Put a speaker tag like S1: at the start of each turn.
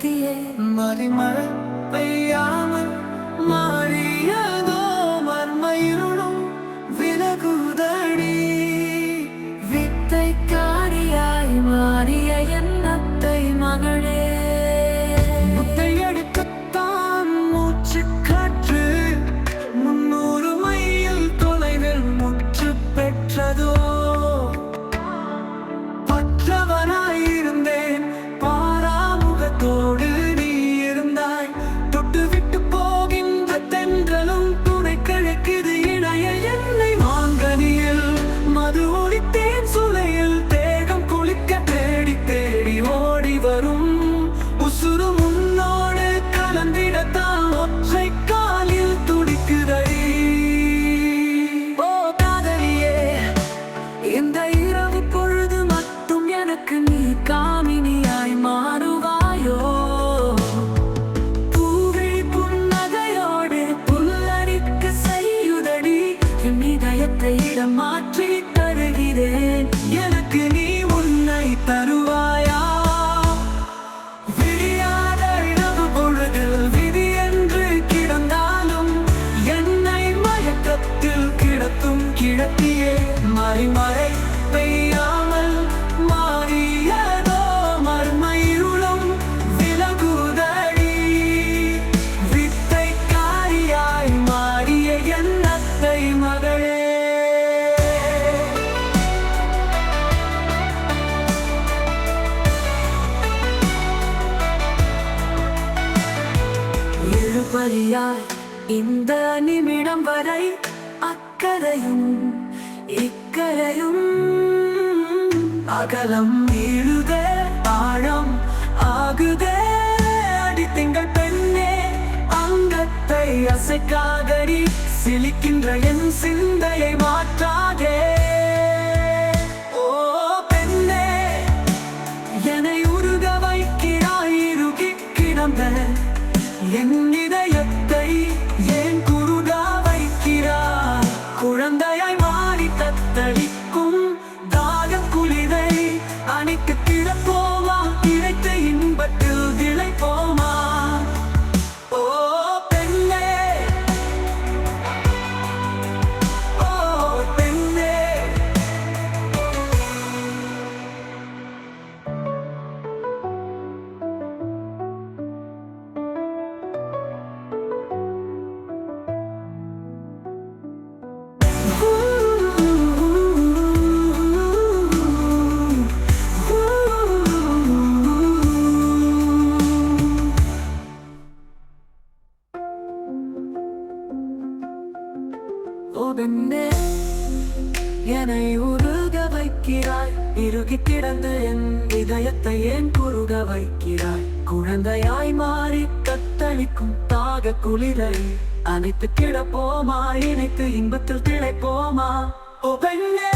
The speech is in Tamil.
S1: கிடத்தியே
S2: மறிமழை பெய்யாமல் மாறியதோ மர்மயிருளும் விலகுதடி.
S1: வித்தைக்காரியாய் மாறிய என் அத்தை மகளே,
S2: முத்தையடிக்கத்தான் மூச்சு காற்று 300 மைல் தொலைவில் முற்று பெற்றதோ. பற்றவனாயிருந்தேன் பாராமுகத்தோடு நீ இருந்தாய். தொட்டு விட்டு போகின்ற தென்றலும் துணை கிழக்குது இணைய என்னை மாங்கனியில் மது ஒளித்தேன் சுளையில் தேகம் குளிக்க தேடி தேடி ஓடி வரும் உசுறு முன்னோடு கலந்திடத்தான் ஒற்றை காலில் துடிக்குதடி. ஓ காதலியே, இந்த இரவு பொழுது மட்டும் எனக்கு நீ காமினியாய் மாறுவாயோ. பூவிழி புன்னகையோடு புல்லரிக்க செய்யுதடி. என் இதயத்தை இடம் மாற்றி தருகிறேன், எனக்கு நீ உன்னை தருவாயா. விடியாத இரவு பொழுதில் விதி என்று கிடந்தாலும் என்னை மயக்கத்தில் கிடத்தும் கிடத்தியே. மறிமழை பெய்யாமல் மாறியதோ மர்மயிருளும் விலகுதடி. வித்தைக்காரியாய் மாறிய என் அத்தை மகளே. இழுபறியாய் இந்த நிமிடம் வரை அக்கறையும் இக்கரையும் அகலம் இழுதே ஆழம் ஆகுதே. அடித்திங்கள் பெண்ணே, அங்கத்தை அசைக்காதடி. சிலிக்கின்ற என் சிந்தையை மாற்றாதே. ஓ பெண்ணே, என்னை உருக வைக்கிறாய் இறுகி கிடந்த என் இதயத்தை ஏன் குருடா வைக்கிறாய். குழந்தையாய் மாறி தத்தளிக்கும் தாக குளிரை அணைக்கு கிடப்போமா, இழைத்த இன்பத்தில் திளைப்போமா. ஓ பெண்ணே, ஓ பெண்ணே. ஓ பெண்ணே, என்னை உருக வைக்கிறாய் இறுகி கிடந்த என் இதயத்தை ஏன் குறுக வைக்கிறாய். குழந்தையாய் மாறி தத்தளிக்கும் தாக குளிரை அணைத்து கிடப்போமா, இணைத்து இன்பத்தில் திளைப்போமா. ஓ பெண்ணே.